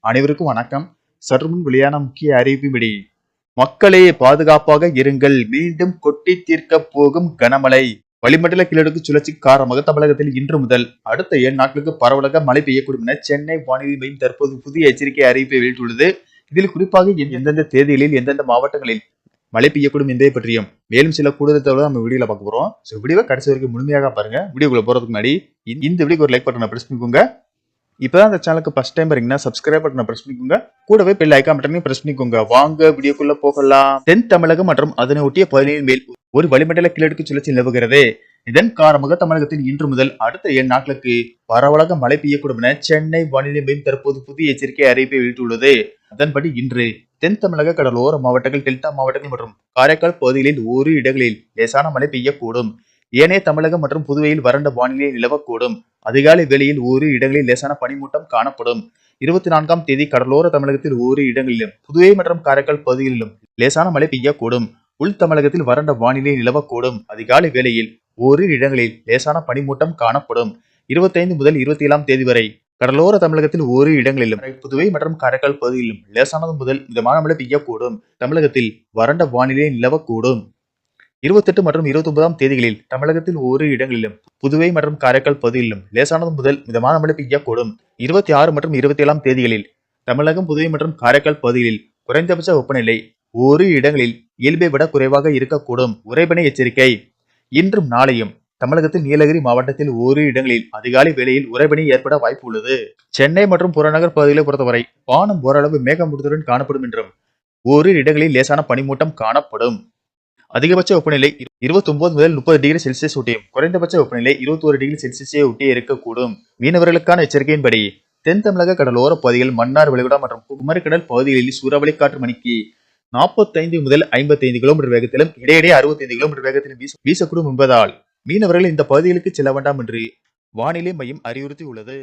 அனைவருக்கும் வணக்கம். சற்று முன் வெளியான முக்கிய அறிவிப்பின்படி மக்களே பாதுகாப்பாக இருங்கள், மீண்டும் கொட்டி தீர்க்க போகும் கனமழை. வளிமண்டல கீழடுக்கு சுழற்சி காரணமாக தமிழகத்தில் இன்று முதல் அடுத்த 7 நாட்களுக்கு பரவலாக மழை பெய்யக்கூடும் என சென்னை வானிலை மையம் தற்போது புதிய எச்சரிக்கை அறிவிப்பை வெளியிட்டுள்ளது. இதில் குறிப்பாக எந்தெந்த தேதிகளில் எந்தெந்த மாவட்டங்களில் மழை பெய்யக்கூடும் என்பதை பற்றியும் மேலும் சில கூடுதல் தகவலை நம்ம வீடியோல பார்க்க போறோம். வீடியோவை கடைசி வரைக்கும் முழுமையாக பாருங்க. வீடியோக்குள்ள போறதுக்கு முன்னாடி இந்த வீடியோக்கு ஒரு லைக் பட்டனை பிரஸ் பண்ணிக்கோங்க. இப்பதான் அந்த சேனலுக்கு ஃபர்ஸ்ட் டைம் வரீங்கன்னா சப்ஸ்கிரைப் பட்டனை பிரஸ் பண்ணிக்கோங்க. கூடவே பெல் ஐகான் பட்டனையும் பிரஸ் பண்ணிக்கோங்க. வாங்க வீடியோக்குள்ள போகலாம். தென் தமிழகம் மற்றும் அதனை ஒட்டிய பகுதியின் மேல் ஒரு வளிமண்டல கீழடுக்கு சுழற்சி நிலவுகிறது. இதன் காரணமாக தமிழகத்தில் இன்று முதல் அடுத்த 7 நாட்களுக்கு பரவலாக மழை பெய்யக்கூடும் என சென்னை வானிலை மையம் தற்போது புதிய எச்சரிக்கை அறிவிப்பை வெளியிட்டுள்ளது. அதன்படி இன்று தென் தமிழக கடலோர மாவட்டங்கள், டெல்டா மாவட்டங்கள் மற்றும் காரைக்கால் பகுதிகளில் ஓரு இடங்களில் லேசான மழை பெய்யக்கூடும். ஏனைய தமிழகம் மற்றும் புதுவையில் வறண்ட வானிலை நிலவக்கூடும். அதிகாலை வேளையில் ஓரு இடங்களில் லேசான பனிமூட்டம் காணப்படும். 24ஆம் தேதி கடலோர தமிழகத்தில் ஓரு இடங்களிலும், புதுவை மற்றும் காரைக்கால் பகுதிகளிலும் லேசான மழை பெய்யக்கூடும். உள் தமிழகத்தில் வறண்ட வானிலை நிலவக்கூடும். அதிகாலை வேளையில் ஓரிரு இடங்களில் லேசான பனிமூட்டம் காணப்படும். 25 முதல் 27ஆம் தேதி வரை கடலோர தமிழகத்தில் ஓரிரு இடங்களிலும், புதுவை மற்றும் காரைக்கால் பகுதிகளிலும் லேசானது முதல் மிதமான மழை பெய்யக்கூடும். தமிழகத்தில் வறண்ட வானிலை நிலவக்கூடும். 28 மற்றும் 29ஆம் தேதிகளில் தமிழகத்தில் ஓரிரு இடங்களிலும், புதுவை மற்றும் காரைக்கால் பகுதிகளிலும் லேசானது முதல் மிதமான மழை பெய்யக்கூடும். 26 மற்றும் 27ஆம் தேதிகளில் தமிழகம், புதுவை மற்றும் காரைக்கால் பகுதிகளில் குறைந்தபட்ச வெப்பநிலை ஓரிரு இடங்களில் இயல்பை விட குறைவாக இருக்கக்கூடும். உறைபனி எச்சரிக்கை. இன்றும் நாளையும் தமிழகத்தில் நீலகிரி மாவட்டத்தில் ஓரிரு இடங்களில் அதிகாலை வேளையில் உறைபனி ஏற்பட வாய்ப்பு உள்ளது. சென்னை மற்றும் புறநகர் பகுதிகளை பொறுத்தவரை வானம் ஓரளவு மேகமூட்டத்துடன் காணப்படும் என்றும் ஓரிரு இடங்களில் லேசான பனிமூட்டம் காணப்படும். அதிகபட்ச வெப்பநிலை 29 முதல் 30 டிகிரி செல்சியஸ் ஒட்டியும், குறைந்தபட்ச வெப்பநிலை 21 டிகிரி செல்சியஸை ஒட்டியே இருக்கக்கூடும். மீனவர்களுக்கான எச்சரிக்கையின்படி தென் தமிழக கடலோர பகுதிகள், மன்னார் வளைகுடா மற்றும் குமரிக்கடல் பகுதிகளில் சூறாவளி காற்று மணிக்கு 45 முதல் 55 கிலோமீட்டர் வேகத்திலும், இடையிடையே 65 கிலோமீட்டர் வேகத்திலும் வீசக்கூடும் என்பதால் மீனவர்கள் இந்த பகுதிகளுக்கு செல்ல வேண்டாம் என்று வானிலை மையம் அறிவுறுத்தியுள்ளது.